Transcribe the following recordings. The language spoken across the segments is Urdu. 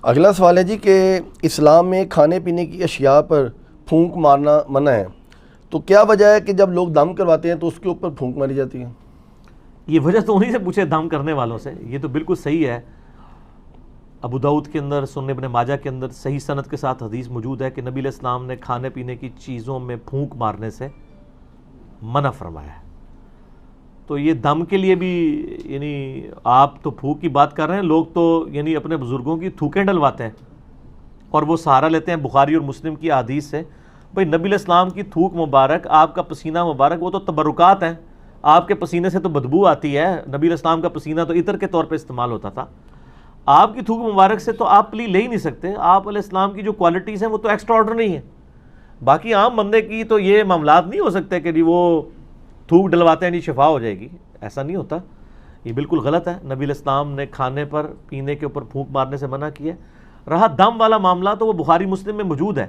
اگلا سوال ہے جی کہ اسلام میں کھانے پینے کی اشیاء پر پھونک مارنا منع ہے، تو کیا وجہ ہے کہ جب لوگ دم کرواتے ہیں تو اس کے اوپر پھونک ماری جاتی ہے؟ یہ وجہ تو انہیں سے پوچھے دم کرنے والوں سے، یہ تو بالکل صحیح ہے۔ ابو داؤد کے اندر، سنن ابن ماجہ کے اندر صحیح سند کے ساتھ حدیث موجود ہے کہ نبی علیہ السلام نے کھانے پینے کی چیزوں میں پھونک مارنے سے منع فرمایا ہے۔ تو یہ دم کے لیے بھی یعنی آپ تو پھونک کی بات کر رہے ہیں، لوگ تو یعنی اپنے بزرگوں کی تھوکیں ڈلواتے ہیں اور وہ سہارا لیتے ہیں بخاری اور مسلم کی احادیث سے۔ بھئی نبی علیہ السلام کی تھوک مبارک، آپ کا پسینہ مبارک، وہ تو تبرکات ہیں، آپ کے پسینے سے تو بدبو آتی ہے، نبی علیہ السلام کا پسینہ تو عطر کے طور پہ استعمال ہوتا تھا، آپ کی تھوک مبارک سے تو آپ پلی لے ہی نہیں سکتے۔ آپ علیہ السلام کی جو کوالٹیز ہیں وہ تو ایکسٹرا آرڈنری ہیں، باقی عام بندے کی تو یہ معاملات نہیں ہو سکتے کہ جی وہ تھوک ڈلواتے ہیں جی شفا ہو جائے گی، ایسا نہیں ہوتا، یہ بالکل غلط ہے۔ نبی علیہ السلام نے کھانے پر پینے کے اوپر پھونک مارنے سے منع کیا ہے۔ رہا دم والا معاملہ تو وہ بخاری مسلم میں موجود ہے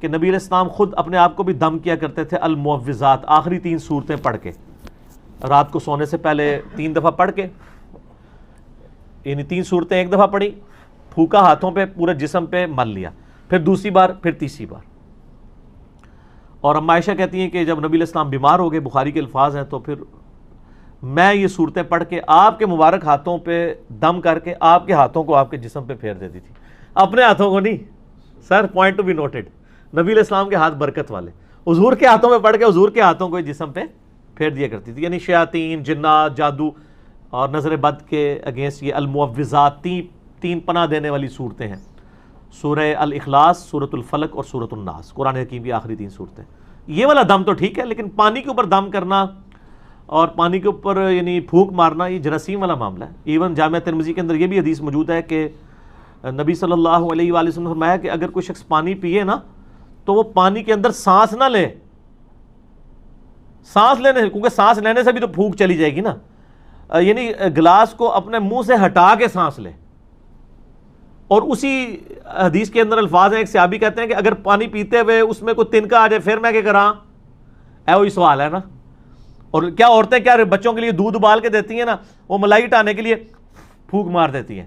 کہ نبی علیہ السلام خود اپنے آپ کو بھی دم کیا کرتے تھے، المعوذات، آخری 3 سورتیں پڑھ کے، رات کو سونے سے پہلے 3 دفعہ پڑھ کے، یعنی 3 سورتیں ایک دفعہ پڑھی، پھونکا ہاتھوں پہ، پورے جسم پہ مل لیا، پھر دوسری بار، پھر تیسری بار۔ اور اما عائشہ کہتی ہیں کہ جب نبی علیہ السلام بیمار ہو گئے، بخاری کے الفاظ ہیں، تو پھر میں یہ صورتیں پڑھ کے آپ کے مبارک ہاتھوں پہ دم کر کے آپ کے ہاتھوں کو آپ کے جسم پہ پھیر دیتی تھی، اپنے ہاتھوں کو نہیں سر، پوائنٹ ٹو بی نوٹڈ، نبی علیہ السلام کے ہاتھ برکت والے، حضور کے ہاتھوں پہ پڑھ کے حضور کے ہاتھوں کو جسم پہ پھیر دیا کرتی تھی۔ یعنی شیاطین، جنات، جادو اور نظر بد کے اگینسٹ یہ المعوذات، 3 پناہ دینے والی صورتیں ہیں، سورہ الاخلاص، سورۃ الفلق اور سورۃ الناس، قرآن حکیم کی آخری 3 صورتیں۔ یہ والا دم تو ٹھیک ہے، لیکن پانی کے اوپر دم کرنا اور پانی کے اوپر یعنی پھونک مارنا یہ جراثیم والا معاملہ ہے۔ ایون جامعہ ترمذی کے اندر یہ بھی حدیث موجود ہے کہ نبی صلی اللہ علیہ وآلہ وسلم نے فرمایا کہ اگر کوئی شخص پانی پیے نا تو وہ پانی کے اندر سانس نہ لے، سانس لینے سے، کیونکہ سانس لینے سے بھی تو پھونک چلی جائے گی نا، یعنی گلاس کو اپنے منہ سے ہٹا کے سانس لے۔ اور اسی حدیث کے اندر الفاظ ہیں، ایک صحابی کہتے ہیں کہ اگر پانی پیتے ہوئے اس میں کوئی تنکا آ جائے پھر میں کیا کراں؟ وہی سوال ہے نا۔ اور کیا عورتیں کیا بچوں کے لیے دودھ ابال کے دیتی ہیں نا، وہ ملائی ہٹانے کے لیے پھونک مار دیتی ہیں۔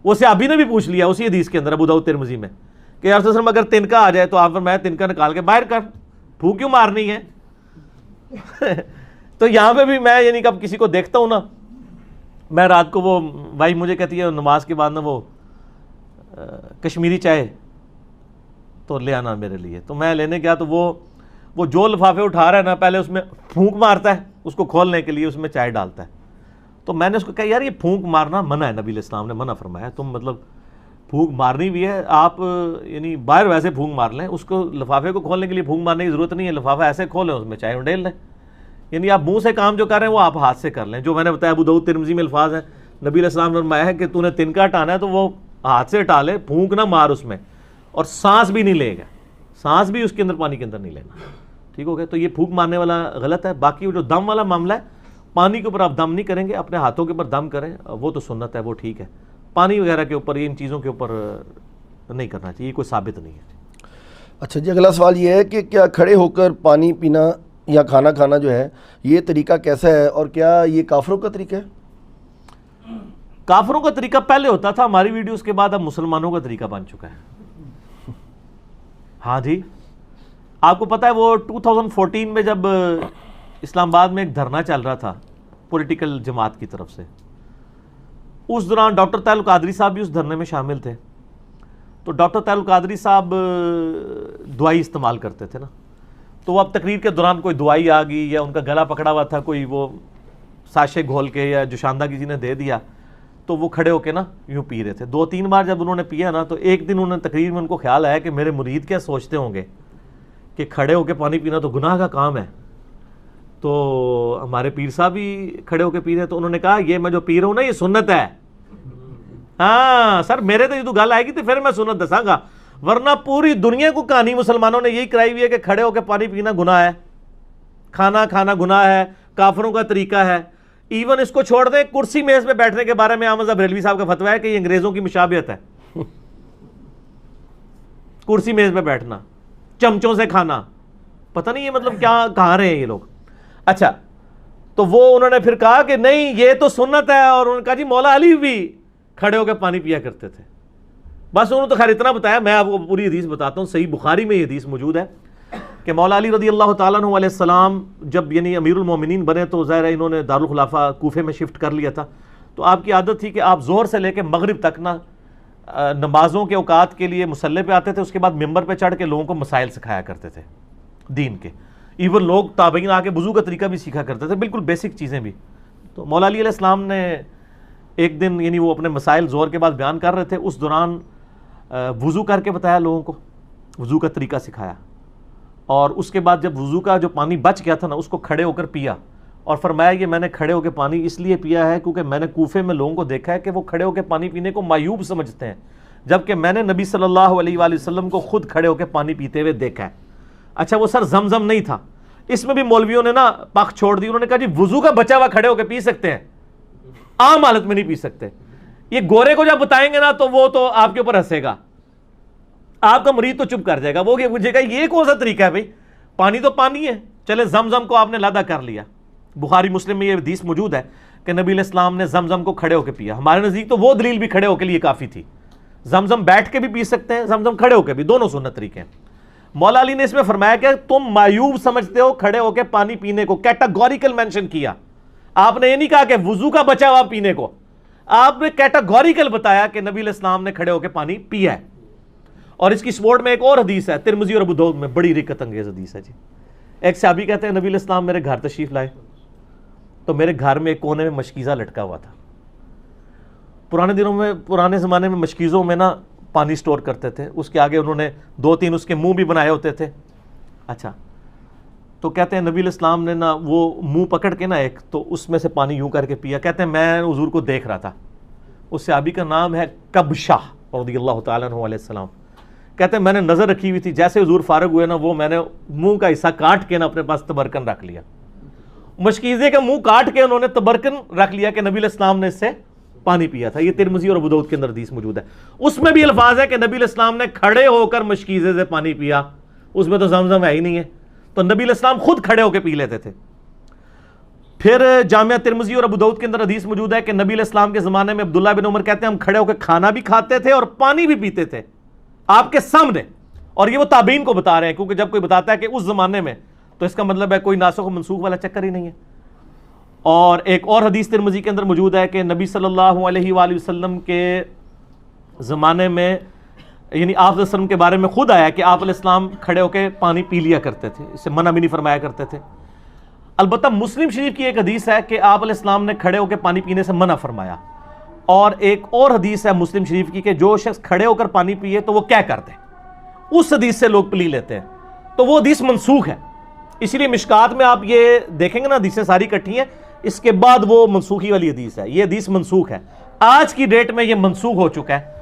وہ صحابی نے بھی پوچھ لیا اسی حدیث کے اندر ابو داؤد ترمذی میں کہ یا رسول اللہ اگر تنکا آ جائے تو آپ فرمایا تنکا نکال کے باہر کر، پھونک کیوں مارنی ہے؟ تو یہاں پہ بھی میں یعنی کب کسی کو دیکھتا ہوں نا، میں رات کو وہ بھائی مجھے کہتی ہے نماز کے بعد نا وہ کشمیری چائے تو لے آنا میرے لیے، تو میں لینے گیا تو وہ جو لفافے اٹھا رہا ہے نا پہلے اس میں پھونک مارتا ہے، اس کو کھولنے کے لیے اس میں چائے ڈالتا ہے۔ تو میں نے اس کو کہا یار یہ پھونک مارنا منع ہے، نبی علیہ السلام نے منع فرمایا، تم مطلب پھونک مارنی بھی ہے آپ یعنی باہر ویسے پھونک مار لیں، اس کو لفافے کو کھولنے کے لیے پھونک مارنے کی ضرورت نہیں ہے، لفافہ ایسے کھولیں اس میں چائے انڈیل لیں، یعنی آپ منہ سے کام جو کر رہے ہیں وہ آپ ہاتھ سے کر لیں۔ جو میں نے بتایا ابو داؤد ترمذی میں الفاظ ہیں، نبی علیہ السلام نے فرمایا ہے کہ تو نے تنکا ہٹانا ہے تو وہ ہاتھ سے ہٹا لے، پھونک نہ مار اس میں، اور سانس بھی نہیں لے گا، سانس بھی اس کے اندر پانی کے اندر نہیں لینا، ٹھیک ہو گیا؟ تو یہ پھونک مارنے والا غلط ہے۔ باقی جو دم والا معاملہ ہے، پانی کے اوپر آپ دم نہیں کریں گے، اپنے ہاتھوں کے اوپر دم کریں، وہ تو سنت ہے، وہ ٹھیک ہے۔ پانی وغیرہ کے اوپر، ان چیزوں کے اوپر نہیں کرنا چاہیے، یہ کوئی ثابت نہیں ہے۔ اچھا جی، اگلا سوال یہ ہے کہ کیا کھڑے ہو کر پانی پینا یا کھانا کھانا جو ہے یہ طریقہ کیسا ہے، اور کیا یہ کافروں کا طریقہ ہے؟ کافروں کا طریقہ پہلے ہوتا تھا، ہماری ویڈیوز کے بعد اب مسلمانوں کا طریقہ بن چکا ہے۔ ہاں جی، آپ کو پتہ ہے وہ 2014 میں جب اسلام آباد میں ایک دھرنا چل رہا تھا پولیٹیکل جماعت کی طرف سے، اس دوران ڈاکٹر طاہر القادری صاحب بھی اس دھرنے میں شامل تھے۔ تو ڈاکٹر طاہر القادری صاحب دوائی استعمال کرتے تھے نا، تو وہ اب تقریر کے دوران کوئی دوائی آ گئی یا ان کا گلا پکڑا ہوا تھا، کوئی وہ ساشے گھول کے یا جوشاندہ کسی نے دے دیا، تو وہ کھڑے ہو کے نا یوں پی رہے تھے۔ 2-3 بار جب انہوں نے پیا نا تو ایک دن انہوں نے تقریر میں ان کو خیال آیا کہ میرے مرید کیا سوچتے ہوں گے کہ کھڑے ہو کے پانی پینا تو گناہ کا کام ہے، تو ہمارے پیر صاحب بھی کھڑے ہو کے پی رہے ہیں، تو انہوں نے کہا یہ میں جو پی رہا ہوں نا یہ سنت ہے۔ ہاں سر، میرے تو گل آئے گی تو پھر میں سنت دساں گا، ورنہ پوری دنیا کو کہانی مسلمانوں نے یہی کرائی ہوئی ہے کہ کھڑے ہو کے پانی پینا گناہ ہے، کھانا کھانا گناہ ہے، کافروں کا طریقہ ہے۔ ایون اس کو چھوڑ دیں، کرسی میز پہ بیٹھنے کے بارے میں احمد بریلوی صاحب کا فتویٰ ہے کہ یہ انگریزوں کی مشابہت ہے، کرسی میز پہ بیٹھنا، چمچوں سے کھانا، پتہ نہیں یہ مطلب کیا کہاں رہے ہیں یہ لوگ۔ اچھا، تو وہ انہوں نے پھر کہا کہ نہیں یہ تو سنت ہے، اور انہوں نے کہا جی مولا علی بھی کھڑے ہو کے پانی پیا کرتے تھے۔ بس انہوں نے تو خیر اتنا بتایا, میں آپ کو پوری حدیث بتاتا ہوں. صحیح بخاری میں یہ حدیث موجود ہے کہ مولا علی رضی اللہ تعالیٰ عنہ علیہ السلام جب یعنی امیر المومنین بنے تو ظاہر ہے انہوں نے دارالخلافہ کوفے میں شفٹ کر لیا تھا. تو آپ کی عادت تھی کہ آپ ظہر سے لے کے مغرب تک نا نمازوں کے اوقات کے لیے مصلی پہ آتے تھے, اس کے بعد ممبر پہ چڑھ کے لوگوں کو مسائل سکھایا کرتے تھے دین کے. ایون لوگ تابعین آ کے وضو کا طریقہ بھی سیکھا کرتے تھے, بالکل بیسک چیزیں بھی. تو مولا علی علیہ السلام نے ایک دن یعنی وہ اپنے مسائل ظہر کے بعد بیان کر رہے تھے, اس دوران وضو کر کے بتایا لوگوں کو, وضو کا طریقہ سکھایا, اور اس کے بعد جب وضو کا جو پانی بچ گیا تھا نا اس کو کھڑے ہو کر پیا, اور فرمایا کہ میں نے کھڑے ہو کے پانی اس لیے پیا ہے کیونکہ میں نے کوفے میں لوگوں کو دیکھا ہے کہ وہ کھڑے ہو کے پانی پینے کو معیوب سمجھتے ہیں, جبکہ میں نے نبی صلی اللہ علیہ وآلہ وسلم کو خود کھڑے ہو کے پانی پیتے ہوئے دیکھا ہے. اچھا وہ سر زمزم نہیں تھا, اس میں بھی مولویوں نے نا پخ چھوڑ دی, انہوں نے کہا جی وضو کا بچا ہوا کھڑے ہو کے پی سکتے ہیں, عام حالت میں نہیں پی سکتے. یہ گورے کو جب بتائیں گے نا تو وہ تو آپ کے اوپر ہنسے گا, آپ کا مریض تو چپ کر جائے گا, وہ مجھے کہا یہ کون سا طریقہ ہے بھائی, پانی تو پانی ہے, چلے زمزم کو آپ نے لادا کر لیا. بخاری مسلم میں یہ حدیث موجود ہے کہ نبی علیہ السلام نے زمزم کو کھڑے ہو کے پیا. ہمارے نزدیک تو وہ دلیل بھی کھڑے ہو کے لیے کافی تھی, زمزم بیٹھ کے بھی پی سکتے ہیں, زمزم کھڑے ہو کے بھی, دونوں سنت طریقے ہیں. مولا علی نے اس میں فرمایا کہ تم معیوب سمجھتے ہو کھڑے ہو کے پانی پینے کو, کیٹاگوریکل مینشن کیا. آپ نے یہ نہیں کہا کہ وضو کا بچا ہوا پینے کو, آپ نے کیٹاگوریکل بتایا کہ نبی علیہ السلام نے کھڑے ہو کے پانی پیا ہے. اور اس کی سپورٹ میں ایک اور حدیث ہے ترمذی اور ابو داؤد میں, بڑی رکت انگیز حدیث ہے جی. ایک صحابی کہتے ہیں نبی علیہ السلام میرے گھر تشریف لائے تو میرے گھر میں ایک کونے میں مشکیزہ لٹکا ہوا تھا. پرانے زمانے میں مشکیزوں میں نا پانی سٹور کرتے تھے, اس کے آگے انہوں نے 2-3 اس کے منہ بھی بنائے ہوتے تھے. اچھا تو کہتے ہیں نبی علیہ السلام نے نا وہ منہ پکڑ کے نا ایک تو اس میں سے پانی یوں کر کے پیا. کہتے ہیں میں حضور کو دیکھ رہا تھا, اس صحابی کا نام ہے کبشہ رضی اللہ تعالیٰ عنہ علیہ السلام. کہتے ہیں میں نے نظر رکھی ہوئی تھی, جیسے حضور فارغ ہوئے نا وہ میں نے منہ کا حصہ کاٹ کے نا اپنے پاس تبرکن رکھ لیا. مشکیزے کا منہ کاٹ کے انہوں نے تبرکن رکھ لیا کہ نبی علیہ السلام نے اس سے پانی پیا تھا. یہ ترمذی اور ابو داؤد کے اندر حدیث موجود ہے. اس میں بھی الفاظ ہے کہ نبی علیہ السلام نے کھڑے ہو کر مشکیزے سے پانی پیا, اس میں تو زمزم ہے ہی نہیں ہے, تو نبی علیہ السلام خود کھڑے ہو کے پی لیتے تھے. پھر جامعہ ترمذی اور ابو داؤد کے اندر حدیث موجود ہے کہ نبی علیہ السلام کے زمانے میں عبداللہ بن عمر کہتے ہیں ہم کھڑے ہو کے کھانا بھی کھاتے تھے اور پانی بھی پیتے تھے آپ کے سامنے. اور یہ وہ تابعین کو بتا رہے ہیں, کیونکہ جب کوئی بتاتا ہے کہ اس زمانے میں تو اس کا مطلب ہے کوئی ناسخ و منسوخ والا چکر ہی نہیں ہے. اور ایک اور حدیث ترمذی کے اندر موجود ہے کہ نبی صلی اللہ علیہ وآلہ وسلم کے زمانے میں یعنی آپ علیہ وسلم کے بارے میں خود آیا کہ آپ علیہ السلام کھڑے ہو کے پانی پی لیا کرتے تھے, اس سے منع بھی نہیں فرمایا کرتے تھے. البتہ مسلم شریف کی ایک حدیث ہے کہ آپ علیہ السلام نے کھڑے ہو کے پانی پینے سے منع فرمایا. اور ایک اور حدیث ہے مسلم شریف کی کہ جو شخص کھڑے ہو کر پانی پیے تو وہ کیا کرتے, اس حدیث سے لوگ پلی لیتے ہیں, تو وہ حدیث منسوخ ہے. اسی لیے مشکات میں آپ یہ دیکھیں گے نا حدیثیں ساری کٹھی ہیں, اس کے بعد وہ منسوخی والی حدیث ہے, یہ حدیث منسوخ ہے. آج کی ڈیٹ میں یہ منسوخ ہو چکا ہے,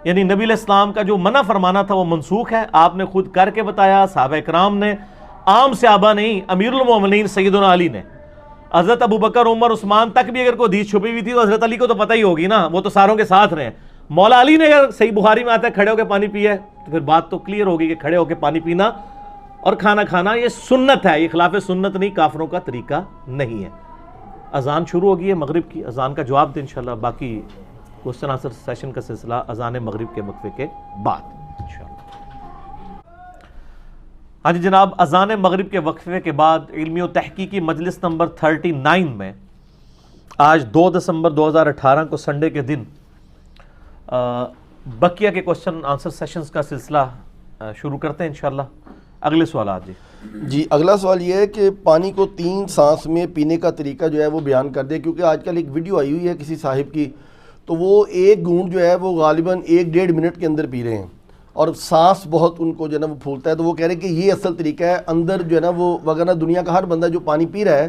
یعنی نبی علیہ السلام کا جو منع فرمانا تھا وہ منسوخ ہے. آپ نے خود کر کے بتایا, صحابہ کرام نے, عام صحابہ نہیں, امیر المومنین سیدنا علی نے, حضرت ابو بکر عمر عثمان تک بھی اگر کوئی حدیث چھپی ہوئی تھی تو حضرت علی کو تو پتہ ہی ہوگی نا, وہ تو ساروں کے ساتھ رہے ہیں. مولا علی نے اگر صحیح بخاری میں آتا ہے کھڑے ہو کے پانی پیا ہے تو پھر بات تو کلیئر ہوگی کہ کھڑے ہو کے پانی پینا اور کھانا کھانا یہ سنت ہے, یہ خلاف سنت نہیں, کافروں کا طریقہ نہیں ہے. اذان شروع ہو گئی ہے مغرب کی, اذان کا جواب دیں انشاءاللہ, باقی کوسچن آنسر سیشن کا سلسلہ اذان مغرب کے وقفے کے بعد انشاءاللہ. ہاں جی جناب, اذان مغرب کے وقفے کے بعد علمی و تحقیقی مجلس نمبر 39 میں آج 2 دسمبر 2018 کو سنڈے کے دن بقیہ کے کوسچن آنسر سیشنز کا سلسلہ شروع کرتے ہیں انشاءاللہ. اگلے سوالات جی اگلا سوال یہ ہے کہ پانی کو 3 سانس میں پینے کا طریقہ جو ہے وہ بیان کر دیں, کیونکہ آج کل ایک ویڈیو آئی ہوئی ہے کسی صاحب کی, تو وہ ایک گھونٹ جو ہے وہ غالباً 1-1.5 منٹ کے اندر پی رہے ہیں اور سانس بہت ان کو جو ہے نا وہ پھولتا ہے. تو وہ کہہ رہے ہیں کہ یہ اصل طریقہ ہے اندر جو ہے نا وہ, وغیرہ دنیا کا ہر بندہ جو پانی پی رہا ہے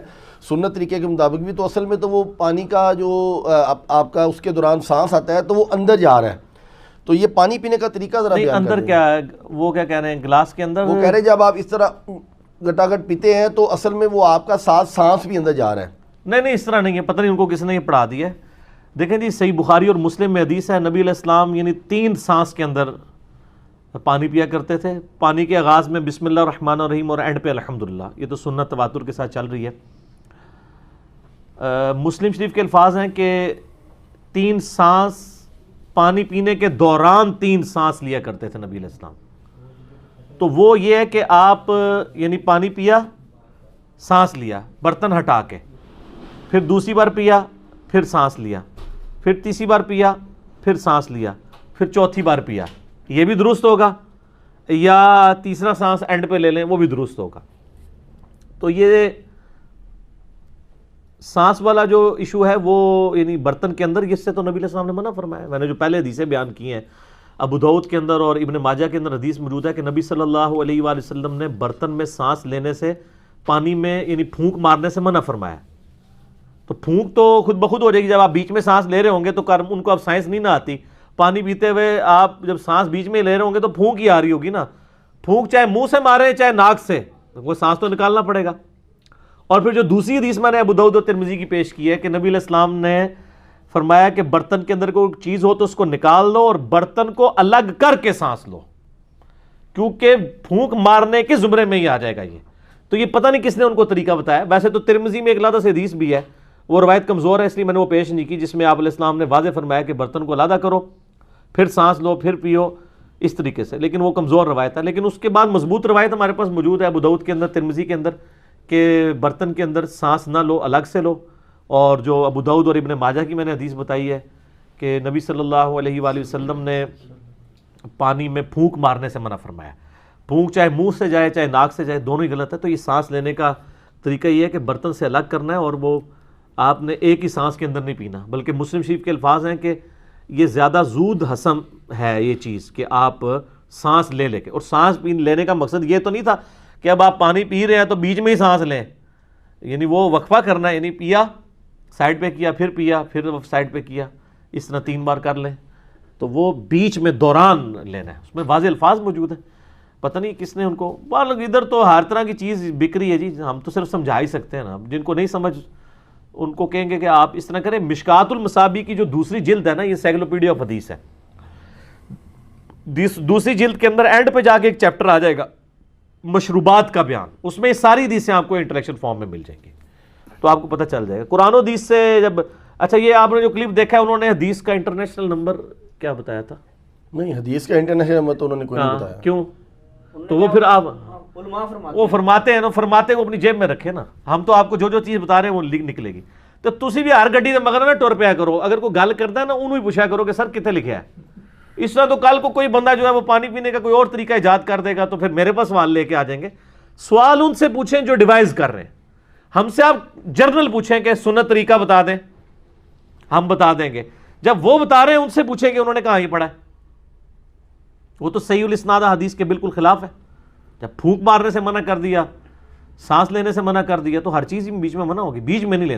سنت طریقے کے مطابق بھی, تو اصل میں تو وہ پانی کا جو آپ کا اس کے دوران سانس آتا ہے تو وہ اندر جا رہا ہے. تو یہ پانی پینے کا طریقہ ذرا بیان اندر کیا ہے, وہ کیا کہہ رہے ہیں گلاس کے اندر, وہ کہہ رہے ہیں جب آپ اس طرح گٹاگٹ پیتے ہیں تو اصل میں وہ آپ کا ساتھ سانس بھی اندر جا رہا ہے. نہیں اس طرح نہیں ہے, پتہ نہیں ان کو کس نے یہ پڑھا دیا ہے. دیکھیں جی صحیح بخاری اور مسلم میں حدیث ہے, نبی علیہ السلام یعنی 3 سانس کے اندر پانی پیا کرتے تھے. پانی کے آغاز میں بسم اللہ الرحمن الرحیم اور اینڈ پہ الحمدللہ, یہ تو سنت تواتر کے ساتھ چل رہی ہے. مسلم شریف کے الفاظ ہیں کہ 3 سانس پانی پینے کے دوران 3 سانس لیا کرتے تھے نبی علیہ السلام. تو وہ یہ ہے کہ آپ یعنی پانی پیا، سانس لیا برتن ہٹا کے، پھر دوسری بار پیا، پھر سانس لیا، پھر تیسری بار پیا، پھر سانس لیا، پھر چوتھی بار پیا. یہ بھی درست ہوگا، یا تیسرا سانس اینڈ پہ لے لیں، وہ بھی درست ہوگا. تو یہ سانس والا جو ایشو ہے وہ یعنی برتن کے اندر، اس سے تو نبی علیہ السلام نے منع فرمایا. میں نے جو پہلے حدیثیں بیان کی ہیں، ابو داؤد کے اندر اور ابن ماجہ کے اندر حدیث موجود ہے کہ نبی صلی اللہ علیہ وآلہ وسلم نے برتن میں سانس لینے سے، پانی میں یعنی پھونک مارنے سے منع فرمایا. تو پھونک تو خود بخود ہو جائے گی، جب آپ بیچ میں سانس لے رہے ہوں گے تو ان کو اب سائنس نہیں نہ آتی. پانی پیتے ہوئے آپ جب سانس بیچ میں لے رہے ہوں گے تو پھونک ہی آ رہی ہوگی نا. پھونک چاہے منہ سے مارے چاہے ناک سے، وہ سانس تو نکالنا پڑے گا. اور پھر جو دوسری حدیث میں نے ابو داؤد و ترمذی کی پیش کی ہے کہ نبی علیہ السلام نے فرمایا کہ برتن کے اندر کوئی چیز ہو تو اس کو نکال لو اور برتن کو الگ کر کے سانس لو، کیونکہ پھونک مارنے کے زمرے میں ہی آ جائے گا یہ. تو یہ پتہ نہیں کس نے ان کو طریقہ بتایا. ویسے تو ترمذی میں ایک علیحدہ سے حدیث بھی ہے، وہ روایت کمزور ہے اس لیے میں نے وہ پیش نہیں کی، جس میں آپ علیہ السلام نے واضح فرمایا کہ برتن کو علیحدہ کرو، پھر سانس لو، پھر پیو، اس طریقے سے. لیکن وہ کمزور روایت ہے. لیکن اس کے بعد مضبوط روایت ہمارے پاس موجود ہے ابو داؤد کے اندر، ترمذی کے اندر، کہ برتن کے اندر سانس نہ لو، الگ سے لو. اور جو ابو داؤد اور ابن ماجہ کی میں نے حدیث بتائی ہے کہ نبی صلی اللہ علیہ وآلہ وسلم نے پانی میں پھونک مارنے سے منع فرمایا. پھونک چاہے منہ سے جائے چاہے ناک سے جائے، دونوں ہی غلط ہے. تو یہ سانس لینے کا طریقہ یہ ہے کہ برتن سے الگ کرنا ہے، اور وہ آپ نے ایک ہی سانس کے اندر نہیں پینا. بلکہ مسلم شریف کے الفاظ ہیں کہ یہ زیادہ زود ہضم ہے یہ چیز کہ آپ سانس لے کے. اور سانس لینے کا مقصد یہ تو نہیں تھا کہ اب آپ پانی پی رہے ہیں تو بیچ میں ہی سانس لیں، یعنی وہ وقفہ کرنا ہے، یعنی پیا سائڈ پہ کیا، پھر پیا، پھر سائڈ پہ کیا، اس طرح 3 بار کر لیں. تو وہ بیچ میں دوران لینا ہے. اس میں واضح الفاظ موجود ہیں. پتہ نہیں کس نے ان کو، ادھر تو ہر طرح کی چیز بک رہی ہے جی. ہم تو صرف سمجھا ہی سکتے ہیں نا. جن کو نہیں سمجھ ان کو کہیں گے کہ آپ اس طرح کریں. مشکات المصابیح کی جو دوسری جلد ہے نا، یہ انسائکلوپیڈیا آف حدیث ہے. دوسری جلد کے اندر اینڈ پہ جا کے ایک چیپٹر آ جائے گا مشروبات کا بیان. اس میں ساری حدیثیں آپ کو انٹریکشن فارم میں مل جائیں گی، تو آپ کو پتہ چل جائے گا. قرآن و حدیث سے جب اچھا یہ آپ نے جو کلپ دیکھا ہے، انہوں نے حدیث کا انٹرنیشنل نمبر کیا بتایا تھا؟ نہیں، حدیث کا انٹرنیشنل نمبر تو انہوں نے کوئی نہیں بتایا. کیوں؟ تو وہ پھر آپ وہ فرماتے ہیں نا، فرماتے وہ اپنی جیب میں رکھے نا. ہم تو آپ کو جو چیز بتا رہے ہیں وہ نکلے گی. تو تسی بھی ہر گڈی سے مگر نہ ٹر پیا کرو. اگر کوئی گل کرتا ہے نا، انہوں ہی پوچھا کرو کہ سر کتنے لکھا ہے. اس طرح تو کل کو کوئی بندہ جو ہے وہ پانی پینے کا کوئی اور طریقہ ایجاد کر دے گا تو پھر میرے پاس سوال لے کے آ جائیں گے. سوال ان سے پوچھیں جو ڈیوائز کر رہے ہیں. ہم سے آپ جرنل پوچھیں کہ سنت طریقہ بتا دیں، ہم بتا دیں گے. جب وہ بتا رہے ہیں ان سے پوچھیں کہ انہوں نے کہاں یہ پڑھا ہے. وہ تو صحیح الاسناد حدیث کے بالکل خلاف ہے. جب پھونک مارنے سے منع کر دیا، سانس لینے سے منع کر دیا، تو ہر چیز بیچ میں منع ہوگی. بیچ میں نہیں لینا.